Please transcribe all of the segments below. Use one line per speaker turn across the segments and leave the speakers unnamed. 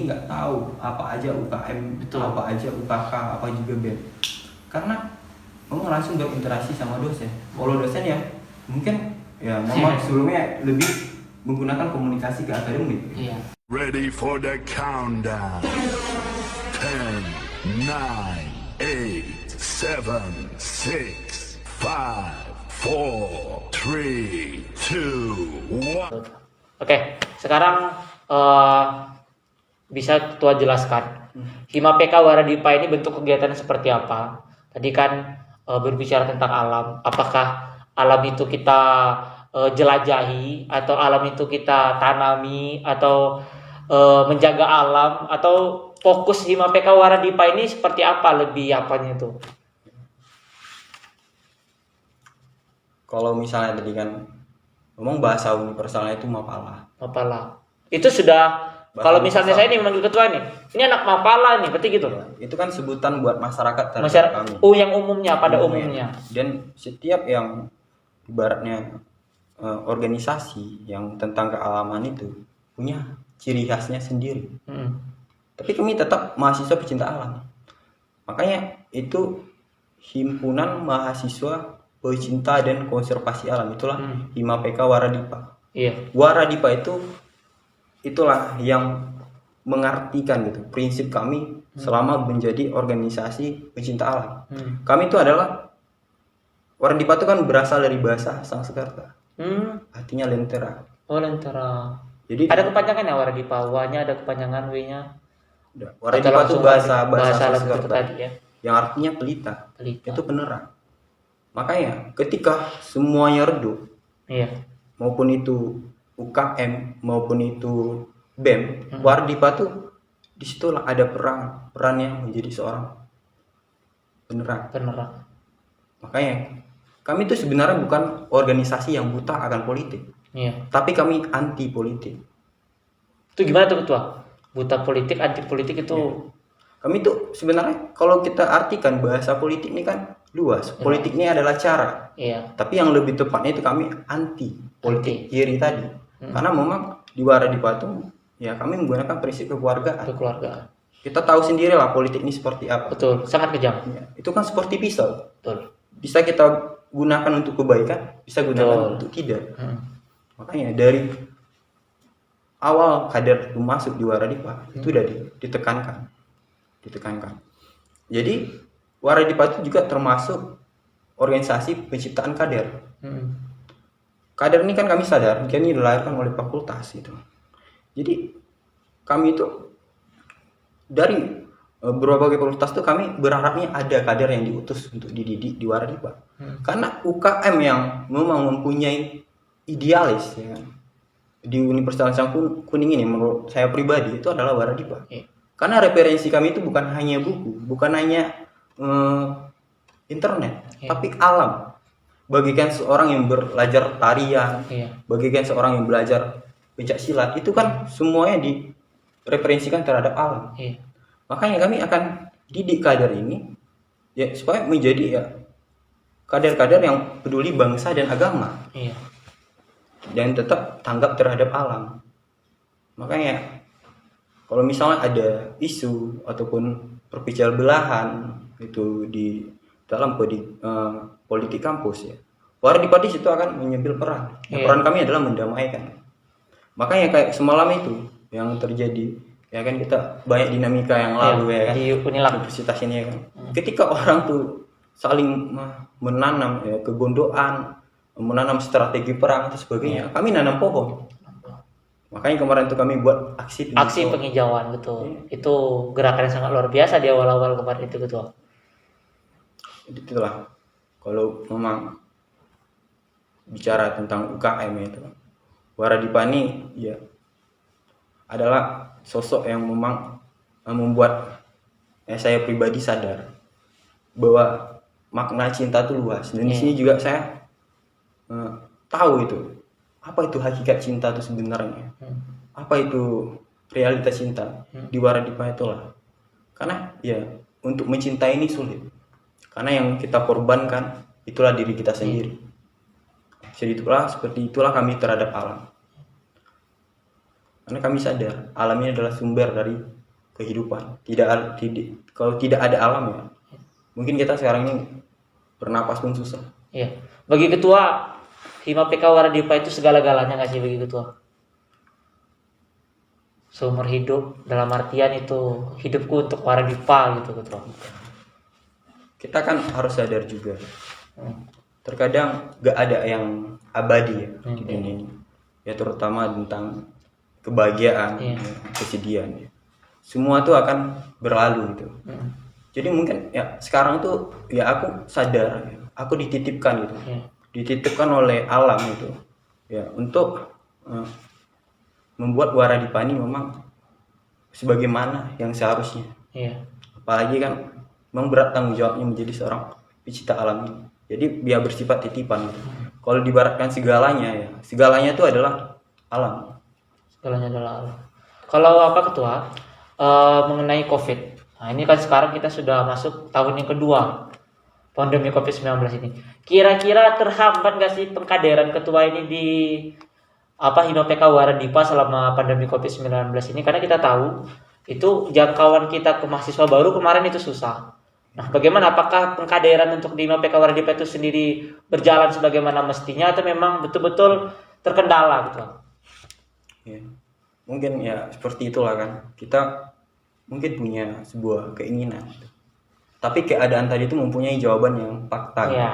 ini nggak tahu apa aja UKM,
Betul.
apa aja UKK, apa juga BEM. Karena kamu langsung berinteraksi sama dosen. Kalau dosen ya mungkin ya memang sebelumnya lebih menggunakan komunikasi ke akademik.
Iya.
Ready for the countdown. 10, 9, 8, 7, 6, 5, 4, 3, 2, 1.
Oke, sekarang bisa Ketua jelaskan Hima PK Waradipa ini bentuk kegiatan seperti apa? Tadi kan berbicara tentang alam. Apakah alam itu kita jelajahi, atau alam itu kita tanami, atau menjaga alam, atau fokus Hima PK Waradipa ini seperti apa, lebih apanya itu?
Kalau misalnya tadi kan ngomong bahasa universalnya itu Mapala.
Mapala. Itu sudah, kalau misalnya saya nih memanggil ketua nih, ini anak Mapala nih, berarti gitu.
Ya, itu kan sebutan buat masyarakat terhadap
Masyarakat
kami.
yang umumnya, pada umumnya.
Dan setiap yang ibaratnya organisasi yang tentang kealaman itu punya ciri khasnya sendiri. Tapi kami tetap mahasiswa pecinta alam. Makanya itu himpunan mahasiswa pecinta dan konservasi alam, itulah Hima PK Waradipa.
Iya.
Waradipa itulah yang mengartikan gitu prinsip kami selama menjadi organisasi pecinta alam. Kami itu adalah, Waradipa itu kan berasal dari bahasa Sanskerta. Artinya lentera.
Oh, lentera.
Jadi
Ada kepanjangannya Waradipa, W-nya ada kepanjangan, W-nya.
Waradipa itu bahasa
Sanskerta
Sanskerta
tadi ya.
yang artinya pelita.
Pelita.
Itu penerang. Makanya ketika semuanya redup,
Iya.
maupun itu UKM maupun itu BEM, Waradipa tuh disitulah ada perannya menjadi seorang penerang. Makanya kami itu sebenarnya bukan organisasi yang buta akan politik.
Iya.
Tapi kami anti politik.
Itu gimana tuh Ketua? Buta politik, anti politik itu?
Iya. Kami tuh sebenarnya kalau kita artikan bahasa politik ini kan luas. Politik ini adalah cara.
Iya.
Tapi yang lebih tepatnya itu kami anti politik kiri tadi. Karena memang di Waradipa itu ya kami menggunakan prinsip kekeluargaan. Kita tahu sendiri lah politik ini seperti apa.
Betul, sangat kejam.
Ya, itu kan seperti pisau.
Betul.
Bisa kita gunakan untuk kebaikan, bisa gunakan untuk tidak. Makanya dari awal kader itu masuk di Waradipa itu udah ditekankan. Jadi Waradipa itu juga termasuk organisasi penciptaan kader. Kader ini kan kami sadar, kami dilahirkan oleh fakultas itu. Jadi kami itu dari berbagai fakultas itu kami berharapnya ada kader yang diutus untuk dididik di Waradipa. Karena UKM yang memang mempunyai idealis ya kan, di Universitas Kuning ini menurut saya pribadi itu adalah Waradipa. Karena referensi kami itu bukan hanya buku, bukan hanya internet, tapi alam. Bagikan seorang yang belajar tarian, bagikan seorang yang belajar pencak silat, itu kan semuanya direferensikan terhadap alam. Makanya kami akan didik kader ini ya supaya menjadi ya kader-kader yang peduli bangsa dan agama. Dan tetap tanggap terhadap alam. Makanya kalau misalnya ada isu ataupun perpecah belahan itu di dalam politik kampus ya, Waradipa di situ akan mengambil peran. Peran kami adalah mendamaikan. Makanya kayak semalam itu yang terjadi ya kan, kita banyak dinamika yang lalu ya kan
di
universitas ini ya kan. Ketika orang tuh saling menanam ya kegondoan, menanam strategi perang dan sebagainya, kami nanam pohon. Makanya kemarin tuh kami buat aksi
penghijauan, betul. Itu gerakan yang sangat luar biasa di awal-awal kemarin itu, Ketua.
Itulah kalau memang bicara tentang UKM itu, Waradipa ini ya adalah sosok yang memang membuat saya pribadi sadar bahwa makna cinta itu luas. Dan di sini juga saya tahu itu apa itu hakikat cinta itu sebenarnya, apa itu realitas cinta di Waradipa itulah. Karena ya untuk mencintai ini sulit, karena yang kita korbankan itulah diri kita sendiri. Jadi seperti itulah kami terhadap alam. Karena kami sadar alam ini adalah sumber dari kehidupan. Kalau tidak ada alam ya, mungkin kita sekarang ini bernapas pun susah.
Iya. Bagi ketua, Hima PK Waradipa itu segala-galanya nggak sih bagi ketua? Seumur hidup, dalam artian itu hidupku untuk Waradipa gitu ketua.
Kita kan harus sadar juga. Terkadang gak ada yang abadi ya di dunia ini. Ya terutama tentang kebahagiaan, ya, kesedihan. Ya. Semua tuh akan berlalu gitu. Jadi mungkin ya sekarang tuh ya aku sadar, ya, aku dititipkan gitu. Dititipkan oleh alam itu. Ya untuk membuat Waradipa ini memang sebagaimana yang seharusnya. Apalagi kan memang berat tanggung jawabnya menjadi seorang pencipta alam ini. Jadi biar bersifat titipan gitu. Kalau dibaratkan segalanya ya, segalanya itu adalah alam. Segalanya adalah alam.
Kalau apa ketua mengenai COVID, nah ini kan sekarang kita sudah masuk tahun yang kedua pandemi COVID-19 ini. Kira-kira terhambat nggak sih pengkaderan ketua ini di Hima PK Waradipa selama pandemi COVID-19 ini? Karena kita tahu itu jangkauan kita ke mahasiswa baru kemarin itu susah. Nah, bagaimana? Apakah pengkaderan untuk di Hima PK Waradipa itu sendiri berjalan sebagaimana mestinya atau memang betul-betul terkendala gitu?
Ya, mungkin ya seperti itulah kan. Kita mungkin punya sebuah keinginan, tapi keadaan tadi itu mempunyai jawaban yang fakta.
Ya,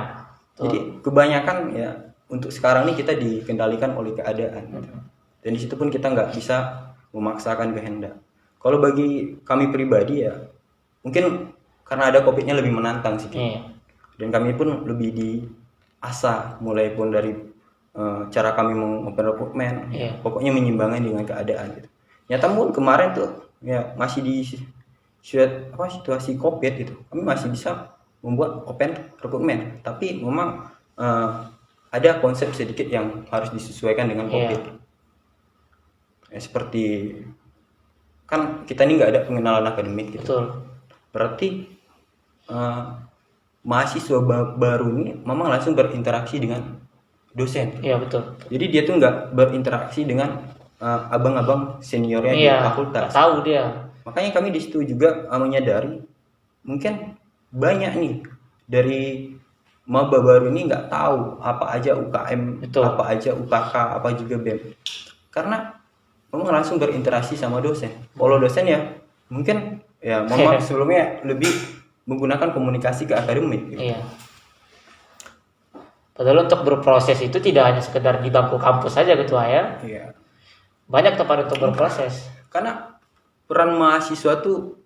jadi kebanyakan ya untuk sekarang ini kita dikendalikan oleh keadaan. Dan di situ pun kita nggak bisa memaksakan kehendak. Kalau bagi kami pribadi ya mungkin karena ada COVID-nya lebih menantang sih. Dan kami pun lebih diasah mulai pun dari cara kami mengopen rekrutmen, pokoknya menyimbangi dengan keadaan gitu. Nyata pun kemarin tuh ya masih di situasi COVID gitu. Kami masih bisa membuat open rekrutmen, tapi memang ada konsep sedikit yang harus disesuaikan dengan COVID. Ya, seperti kan kita ini nggak ada pengenalan akademik gitu.
Betul.
Berarti mahasiswa baru ini memang langsung berinteraksi dengan dosen.
Iya betul.
Jadi dia tuh nggak berinteraksi dengan abang-abang seniornya di fakultas.
Tahu dia.
Makanya kami di situ juga menyadari mungkin banyak nih dari maba baru ini nggak tahu apa aja UKM, apa aja UKK, apa juga BEM. Karena memang langsung berinteraksi sama dosen. Kalau dosen ya mungkin ya memang sebelumnya lebih menggunakan komunikasi ke akademik gitu.
Iya. Padahal untuk berproses itu tidak hanya sekedar di bangku kampus saja ketua ya.
Iya.
Banyak tempat untuk berproses.
Karena peran mahasiswa tuh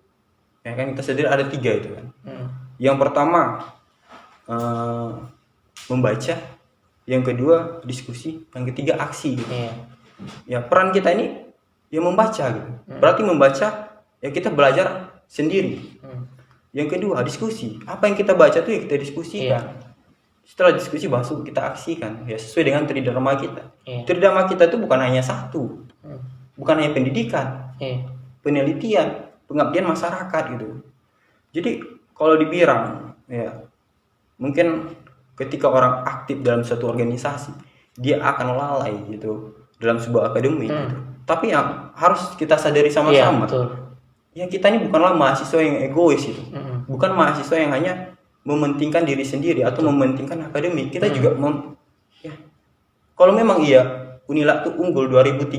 ya kan kita sadar ada 3 itu kan. Yang pertama membaca, yang kedua diskusi, yang ketiga aksi gitu. Ya peran kita ini ya membaca gitu. Berarti membaca ya kita belajar sendiri. Yang kedua diskusi, apa yang kita baca tuh ya kita diskusikan. Setelah diskusi masuk kita aksikan ya sesuai dengan tridharma kita. Tridharma kita itu bukan hanya satu, bukan hanya pendidikan, penelitian, pengabdian masyarakat gitu. Jadi kalau dibilang ya mungkin ketika orang aktif dalam suatu organisasi dia akan lalai gitu dalam sebuah akademi gitu. Tapi yang harus kita sadari sama-sama ya kita ini bukanlah mahasiswa yang egois itu. Bukan mahasiswa yang hanya mementingkan diri sendiri atau mementingkan akademik. Kita juga ya, kalau memang iya Unila itu unggul 2030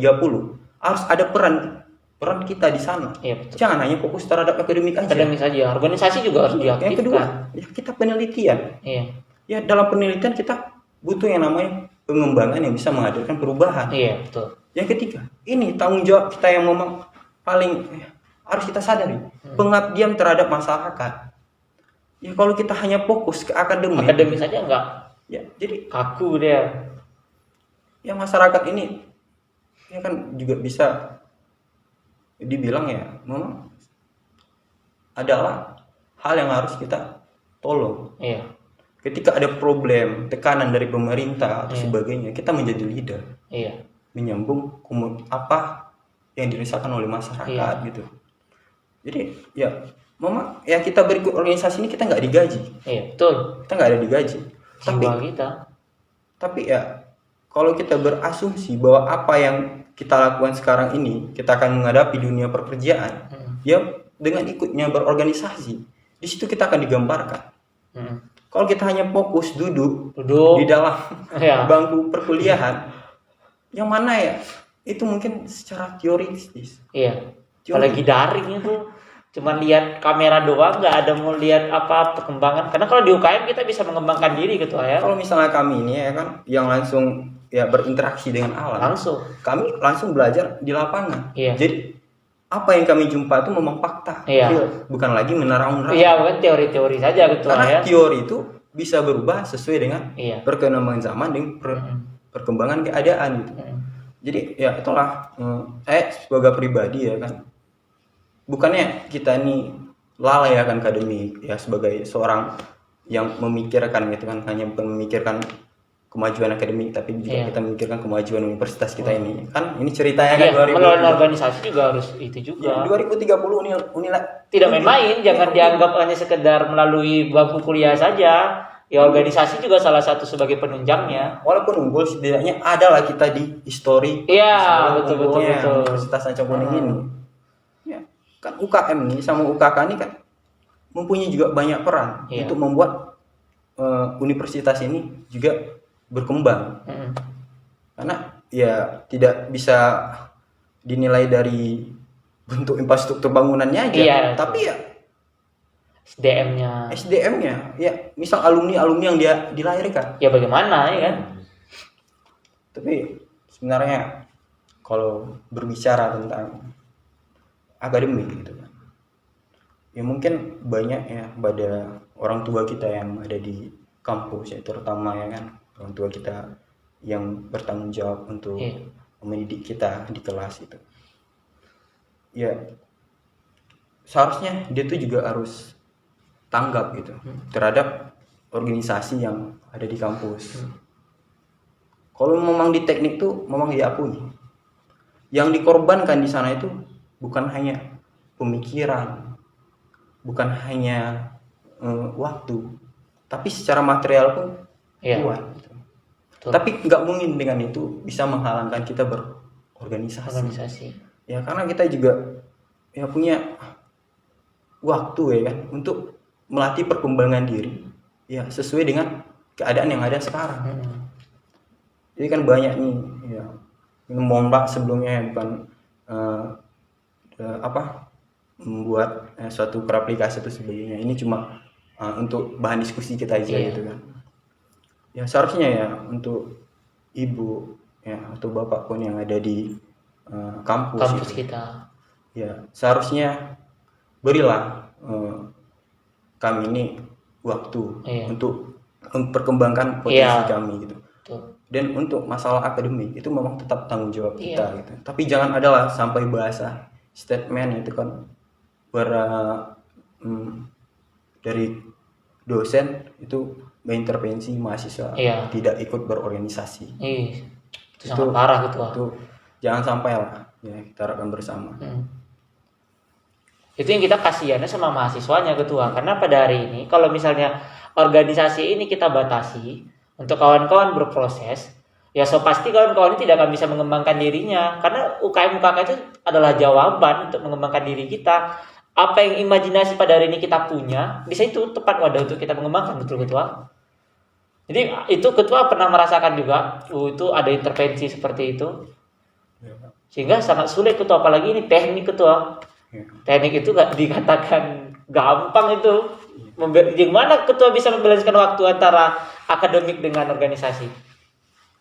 harus ada peran kita di sana. Jangan hanya fokus terhadap akademik aja.
Akademik saja, organisasi juga harus diaktifkan.
Yang kedua, ya kita penelitian. Ya dalam penelitian kita butuh yang namanya pengembangan yang bisa menghadirkan perubahan.
Betul.
Yang ketiga, ini tanggung jawab kita yang memang paling harus kita sadari, pengabdian terhadap masyarakat. Ya kalau kita hanya fokus ke akademik
saja enggak.
Ya, jadi
kaku dia.
Ya masyarakat ini ya kan juga bisa dibilang ya memang adalah hal yang harus kita tolong. Ketika ada problem, tekanan dari pemerintah atau sebagainya, kita menjadi leader. Menyambung apa yang dirasakan oleh masyarakat gitu. Jadi ya memang ya kita berikut organisasi ini kita nggak digaji.
Betul.
Kita nggak ada digaji. Tapi ya kalau kita berasumsi bahwa apa yang kita lakukan sekarang ini kita akan menghadapi dunia pekerjaan, Ya dengan ikutnya berorganisasi, di situ kita akan digambarkan. Kalau kita hanya fokus duduk di dalam bangku perkuliahan, yang mana ya itu mungkin secara teoritis.
Iya. Apalagi daring itu cuman lihat kamera doang, nggak ada mau lihat apa perkembangan. Karena kalau di UKM kita bisa mengembangkan diri gitu ya.
Kalau misalnya kami ini ya kan yang langsung ya berinteraksi dengan alam, kami langsung belajar di lapangan.
Iya.
Jadi apa yang kami jumpa itu memang fakta, bukan lagi menarang-narang.
Iya, bukan teori-teori saja gitu.
Karena teori itu bisa berubah sesuai dengan perkembangan zaman dan perkembangan keadaan gitu. Jadi ya itulah saya sebagai pribadi ya kan, bukannya kita ini lalai akan akademik ya sebagai seorang yang memikirkan gitu kan, hanya bukan memikirkan kemajuan akademik tapi juga kita memikirkan kemajuan universitas kita ini. Kan ini ceritanya kan
melalui organisasi juga harus itu juga.
Ya, 2030 Unila
tidak main-main, jangan dianggap hanya sekedar melalui bangku kuliah saja. Ya organisasi juga salah satu sebagai penunjangnya.
Walaupun unggul setidaknya adalah kita di histori.
Iya, betul.
Universitas Sancang Kuning ini. Ya, kan UKM nih sama UKK ini kan mempunyai juga banyak peran untuk membuat universitas ini juga berkembang. Karena ya tidak bisa dinilai dari bentuk infrastruktur bangunannya aja, tapi ya SDM-nya, ya misal alumni yang dia dilahirkan.
Ya bagaimana ya kan?
Tapi sebenarnya kalau berbicara tentang akademik gitu kan, ya mungkin banyak ya pada orang tua kita yang ada di kampus ya, terutama ya kan orang tua kita yang bertanggung jawab untuk mendidik kita di kelas itu. Ya seharusnya dia tuh juga harus tanggap gitu terhadap organisasi yang ada di kampus. Kalau memang di teknik tuh memang diakui, yang dikorbankan di sana itu bukan hanya pemikiran, bukan hanya waktu, tapi secara material pun kuat gitu. Tapi nggak mungkin dengan itu bisa menghalangkan kita berorganisasi. Ya karena kita juga ya punya waktu ya kan untuk melatih perkembangan diri ya sesuai dengan keadaan yang ada sekarang. Jadi kan banyak nih ya, mohon maaf sebelumnya bukan membuat suatu aplikasi atau sebagainya. Ini cuma untuk bahan diskusi kita aja gitu kan. Ya seharusnya ya untuk ibu ya atau bapak pun yang ada di kampus gitu,
kita
ya seharusnya berilah kami ini waktu untuk memperkembangkan potensi kami gitu. Dan untuk masalah akademik itu memang tetap tanggung jawab kita gitu. Tapi jangan adalah sampai bahasa statement itu kan dari dosen itu mengintervensi mahasiswa tidak ikut berorganisasi.
Itu sangat parah gitu.
Itu jangan sampai lah ya, kita harapkan bersama.
Itu yang kita kasihannya sama mahasiswanya ketua, karena pada hari ini kalau misalnya organisasi ini kita batasi untuk kawan-kawan berproses, ya so pasti kawan-kawan ini tidak akan bisa mengembangkan dirinya, karena UKM-UKK itu adalah jawaban untuk mengembangkan diri kita. Apa yang imajinasi pada hari ini kita punya, bisa itu tepat wadah untuk kita mengembangkan, betul ketua. Jadi itu ketua pernah merasakan juga, itu ada intervensi seperti itu, sehingga sangat sulit ketua, apalagi ini teknik ketua. Teknik itu gak dikatakan gampang itu. Gimana ketua bisa membalansikan waktu antara akademik dengan organisasi?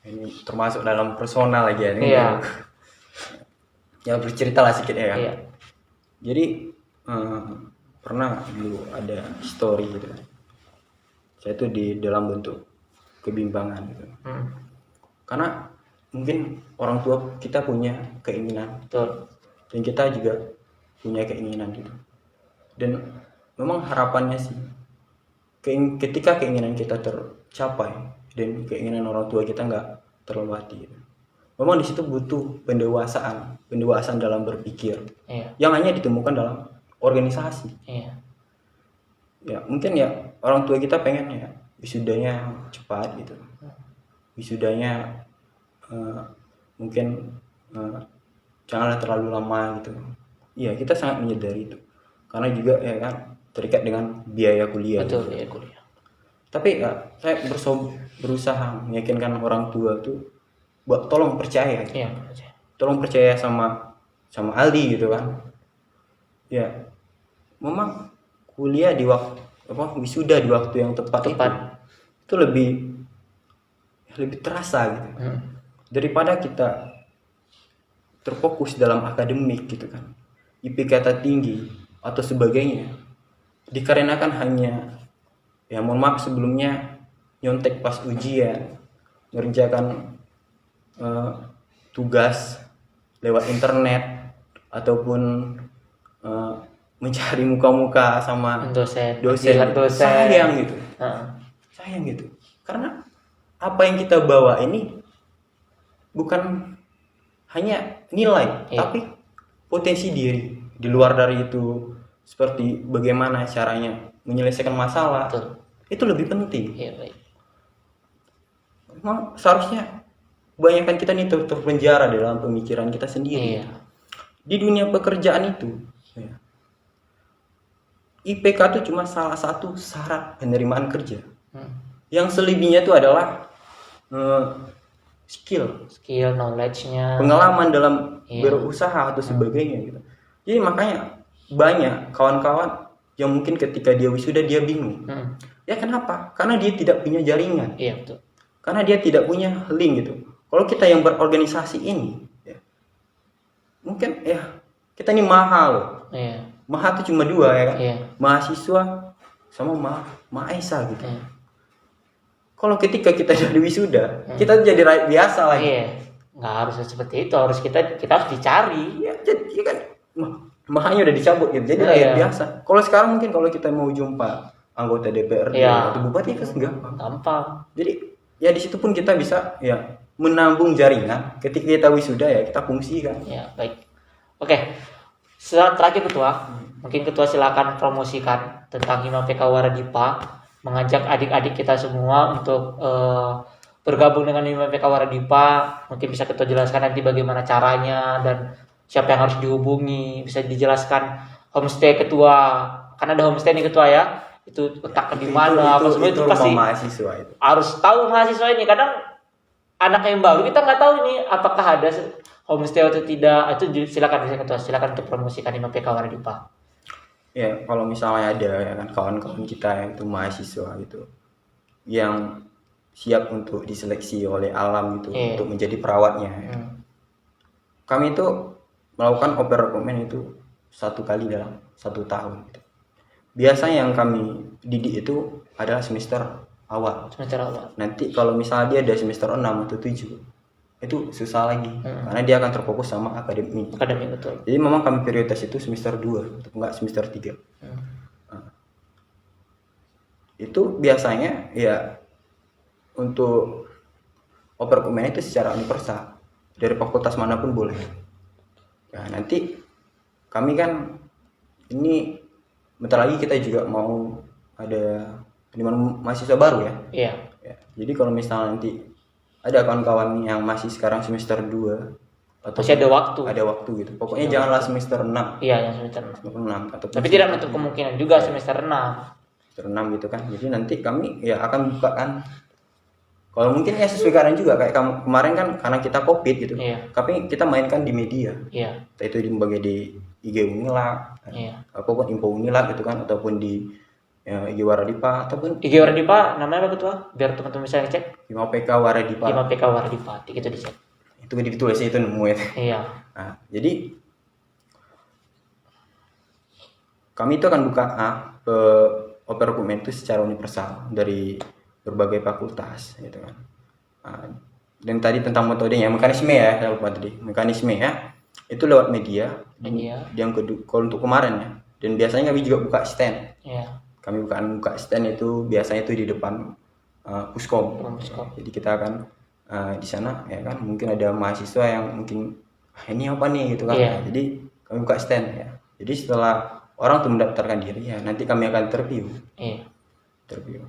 Ini termasuk dalam personal lagi ya. Ya bercerita lah sedikit ya. Jadi pernah dulu ada story gitu. Saya itu di dalam bentuk kebimbangan gitu. Karena mungkin orang tua kita punya keinginan.
Betul.
Dan kita juga punya keinginan gitu. Dan memang harapannya sih ketika keinginan kita tercapai dan keinginan orang tua kita nggak terlewati gitu. Memang di situ butuh pendewasaan dalam berpikir yang hanya ditemukan dalam organisasi. Ya mungkin ya orang tua kita pengen ya wisudanya cepat gitu, wisudanya mungkin janganlah terlalu lama gitu. Iya, kita sangat menyadari itu. Karena juga ya kan terikat dengan biaya kuliah.
Betul, biaya kuliah.
Tapi ya, saya berusaha meyakinkan orang tua tuh buat tolong percaya.
Iya.
Tolong percaya sama Aldi gitu kan. Ya, memang kuliah di waktu wisuda di waktu yang tepat. Itu lebih terasa gitu. Daripada kita terfokus dalam akademik gitu kan. IPK tinggi atau sebagainya. Dikarenakan hanya ya mohon maaf sebelumnya nyontek pas ujian, ngerjakan tugas lewat internet ataupun mencari muka-muka sama dosen. Sayang gitu. Sayang gitu. Karena apa yang kita bawa ini bukan hanya nilai, tapi potensi diri. Di luar dari itu seperti bagaimana caranya menyelesaikan masalah.
Betul.
Itu lebih penting.
Iya, baik.
Memang seharusnya kebanyakan kita nih terpenjara dalam pemikiran kita sendiri.
Iya.
Di dunia pekerjaan itu ya, IPK itu cuma salah satu syarat penerimaan kerja. Yang selebihnya itu adalah skill,
knowledge-nya,
pengalaman dalam berusaha atau sebagainya gitu. Jadi makanya banyak kawan-kawan yang mungkin ketika dia wisuda dia bingung. Ya kenapa? Karena dia tidak punya jaringan.
Iya, betul.
Karena dia tidak punya link gitu. Kalau kita yang berorganisasi ini, ya, mungkin ya kita ini mahal.
Iya.
Mahal itu cuma dua ya kan?
Iya.
Mahasiswa sama Maesa gitu. Iya. Kalau ketika kita jadi wisuda, kita jadi rakyat biasa lagi.
Iya. Nggak harus seperti itu. Harus kita harus dicari.
Ya, jadi kan mahanya udah dicabut gitu. Jadi rakyat biasa. Kalau sekarang mungkin kalau kita mau jumpa anggota DPRD atau bupati itu gampang. Jadi ya di situ pun kita bisa ya menambung jaringan. Ketika kita wisuda ya kita fungsikan.
Ya, baik. Oke. Terakhir Ketua, mungkin Ketua silakan promosikan tentang Hima PK Waradipa, mengajak adik-adik kita semua untuk bergabung dengan Hima PK Waradipa. Mungkin bisa Ketua jelaskan nanti bagaimana caranya dan siapa yang harus dihubungi. Bisa dijelaskan homestay Ketua, kan ada homestay nih Ketua ya. Itu letaknya di mana? Apa semua itu pasti
mahasiswa itu.
Harus tahu mahasiswa ini. Kadang anak yang baru kita nggak tahu nih apakah ada homestay atau tidak. Itu silakan Ketua, silakan untuk promosikan Hima PK Waradipa.
Ya, kalau misalnya ada ya kan kawan-kawan kita yang itu mahasiswa gitu yang siap untuk diseleksi oleh alam itu untuk menjadi perawatnya. Ya. Kami itu melakukan oper rekomen itu 1 kali dalam 1 tahun gitu. Biasanya yang kami didik itu adalah semester awal. Nanti kalau misalnya dia ada semester 6 atau 7 itu susah lagi karena dia akan terfokus sama akademik betul. Jadi memang kami prioritas itu semester 2 atau enggak semester 3. Itu biasanya ya untuk oper rekomen itu secara universal dari fakultas manapun boleh. Ya, nanti kami kan ini bentar lagi kita juga mau ada penerimaan mahasiswa baru ya.
Iya.
Ya, jadi kalau misalnya nanti ada kawan-kawan yang masih sekarang semester 2 atau
masih ada waktu.
Ada waktu gitu. Pokoknya janganlah semester 6.
Iya, yang semester
6 atau
tapi tidak menutup kemungkinan juga semester 6.
Semester 6 gitu kan. Jadi nanti kami ya akan bukakan kalau mungkin ya sesuai keadaan juga kayak kemarin kan karena kita Covid gitu.
Iya.
Tapi kita mainkan di media.
Iya.
Itu di IG Unilak.
Iya.
Apapun info Unilak gitu kan ataupun di IG Waradipa ataupun
IG Waradipa namanya apa Ketua? Biar teman-teman bisa ngecek.
Hima PK Waradipa.
Hima PK Waradipa itu dicek.
Itu ditulis itu nemu ya.
Iya.
Nah, jadi kami itu akan buka oper rekomen itu secara universal dari berbagai fakultas gitu kan. Dan tadi tentang metodenya mekanisme ya, saya lupa tadi. Mekanisme ya. Itu lewat media. Yang kedua kalau untuk kemarin ya. Dan biasanya kami juga buka stand.
Iya.
Kami buka stand itu biasanya itu di depan Puskom. Jadi kita akan di sana ya kan mungkin ada mahasiswa yang mungkin ini apa nih gitu kan.
Iya.
Jadi kami buka stand ya. Jadi setelah orang tuh mendaftarkan diri ya nanti kami akan interview.
Iya.
Interview.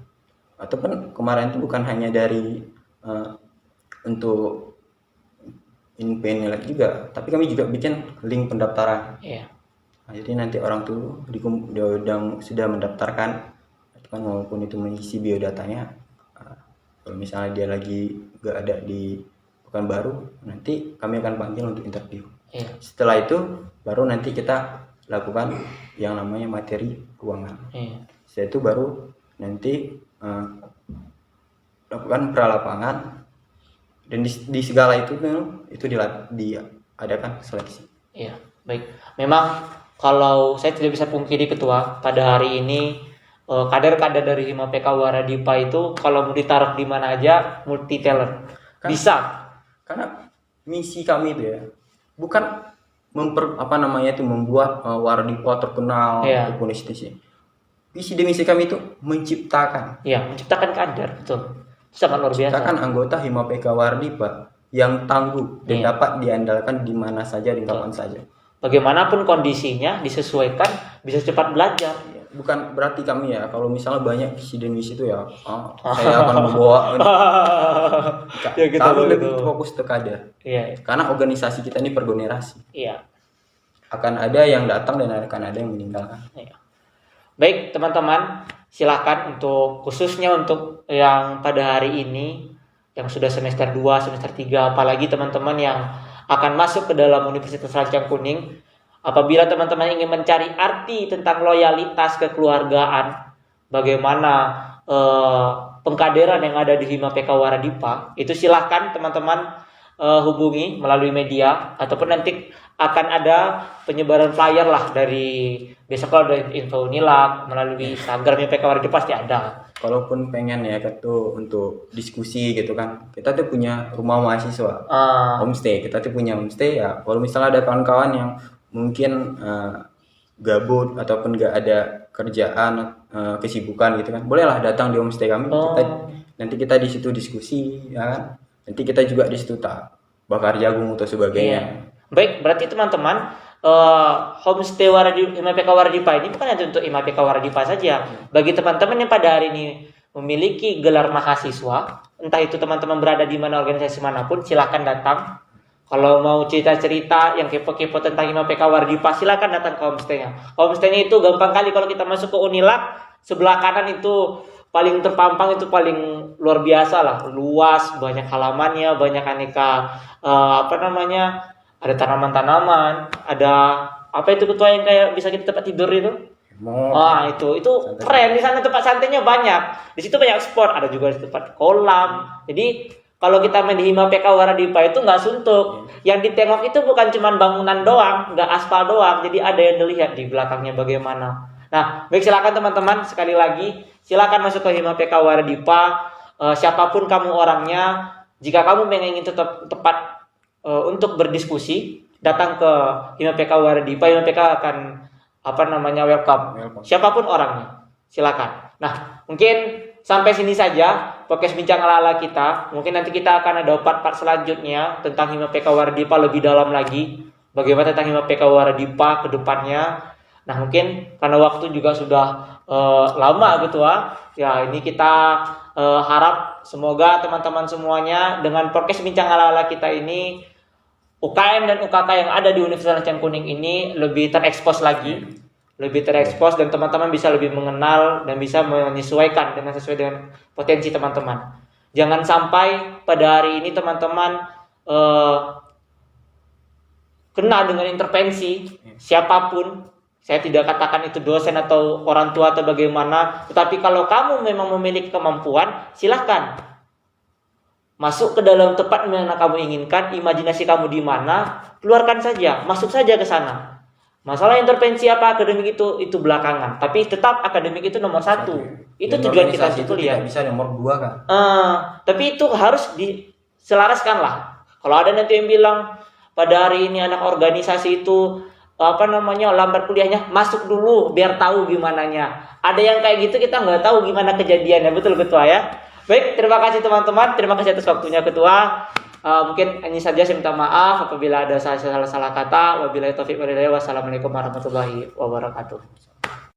Ataupun kemarin itu bukan hanya dari untuk nilai juga, tapi kami juga bikin link pendaftaran.
Iya.
Nah, jadi nanti orang tuh sudah mendaftarkan kan, maupun itu mengisi biodatanya. Kalau misalnya dia lagi nggak ada di Pekanbaru, nanti kami akan panggil untuk interview. Setelah itu baru nanti kita lakukan yang namanya materi ruangan. Setelah itu baru nanti lakukan pralapangan, dan di segala itu diadakan seleksi.
Iya, baik. Memang kalau saya tidak bisa pungkiri Ketua, pada hari ini kader-kader dari Hima PK Waradipa itu kalau mau ditaruh di mana aja multi talent. Bisa.
Karena misi kami itu ya bukan membuat Waradipa terkenal ataupun institusi. Visi dan misi kami itu menciptakan.
Iya, menciptakan kader, betul. Sangat luar biasa.
Menciptakan anggota Hima PK Waradipa yang tangguh dan dapat diandalkan di mana saja, di kapan saja.
Bagaimanapun kondisinya disesuaikan, bisa cepat belajar.
Bukan berarti kami ya kalau misalnya banyak visi dan misi itu ya saya akan membawa
ya, gitu,
kami
gitu.
lebih fokus ke kader.
Iya.
Karena organisasi kita ini pergenerasi.
Iya.
Akan ada yang datang dan akan ada yang meninggalkan.
Iya. Baik teman-teman, silakan khususnya untuk yang pada hari ini yang sudah semester 2, semester 3, apalagi teman-teman yang akan masuk ke dalam Universitas Lancang Kuning. Apabila teman-teman ingin mencari arti tentang loyalitas kekeluargaan, bagaimana pengkaderan yang ada di Hima PK Waradipa, itu silahkan teman-teman hubungi melalui media, ataupun nanti akan ada penyebaran flyer lah dari besok kalau ada info Unilab melalui Instagram Hima PK Waradipa pasti ada.
Kalaupun pengen ya tuh untuk diskusi gitu kan, kita tuh punya rumah mahasiswa, homestay. Kita tuh punya homestay ya. Kalau misalnya ada kawan-kawan yang mungkin gabut ataupun nggak ada kerjaan, kesibukan gitu kan, bolehlah datang di homestay kami. Nanti kita di situ diskusi, ya kan. Nanti kita juga di situ bakar jagung atau sebagainya.
Iya. Baik, berarti teman-teman homestay Hima PK Waradipa ini bukan hanya untuk Hima PK Waradipa saja. Bagi teman-teman yang pada hari ini memiliki gelar mahasiswa, entah itu teman-teman berada di mana organisasi manapun, silakan datang. Kalau mau cerita-cerita yang kepo-kepo tentang Hima PK Waradipa, silakan datang ke homestay-nya. Homestay-nya itu gampang kali kalau kita masuk ke Unilab, sebelah kanan itu paling terpampang, itu paling luar biasa lah, luas, banyak halamannya, banyak aneka ada tanaman-tanaman, ada apa itu Ketua yang kayak bisa kita tempat tidur itu? Itu keren. Di sana tempat santainya banyak. Di situ banyak spot, ada juga di tempat kolam. Jadi kalau kita main di Hima PK Waradipa itu nggak suntuk. Yang ditengok itu bukan cuma bangunan doang, nggak aspal doang. Jadi ada yang dilihat di belakangnya bagaimana. Nah, baik, silakan teman-teman, sekali lagi silakan masuk ke Hima PK Waradipa. Siapapun kamu orangnya, jika kamu ingin tepat untuk berdiskusi, datang ke Hima PK Waradipa. Hima PK akan welcome. Siapapun orangnya, silakan. Nah, mungkin sampai sini saja podcast bincang ala-ala kita. Mungkin nanti kita akan ada part-part selanjutnya tentang Hima PK Waradipa lebih dalam lagi. Bagaimana tentang Hima PK Waradipa ke depannya. Nah, mungkin karena waktu juga sudah lama Ketua. Ya, ini kita harap semoga teman-teman semuanya dengan podcast bincang ala-ala kita ini, UKM dan UKK yang ada di Universitas Lancang Kuning ini lebih terekspos lagi. Lebih terekspos dan teman-teman bisa lebih mengenal dan bisa menyesuaikan sesuai dengan potensi teman-teman. Jangan sampai pada hari ini teman-teman kena dengan intervensi siapapun. Saya tidak katakan itu dosen atau orang tua atau bagaimana, tetapi kalau kamu memang memiliki kemampuan, silahkan masuk ke dalam tempat yang kamu inginkan, imajinasi kamu di mana, keluarkan saja, masuk saja ke sana. Masalah intervensi apa akademik itu belakangan, tapi tetap akademik itu nomor satu. Itu tujuan kita itu lihat.
Bisa nomor 2 kan.
Tapi itu harus diselaraskan lah. Kalau ada nanti yang bilang pada hari ini anak organisasi itu lambat kuliahnya, masuk dulu biar tahu gimananya. Ada yang kayak gitu, kita nggak tahu gimana kejadiannya, betul Ketua ya. Baik, terima kasih teman-teman, terima kasih atas waktunya Ketua. Mungkin ini saja, saya minta maaf apabila ada salah kata. Wabillahi taufiq wal hidayah. Wassalamualaikum warahmatullahi wabarakatuh.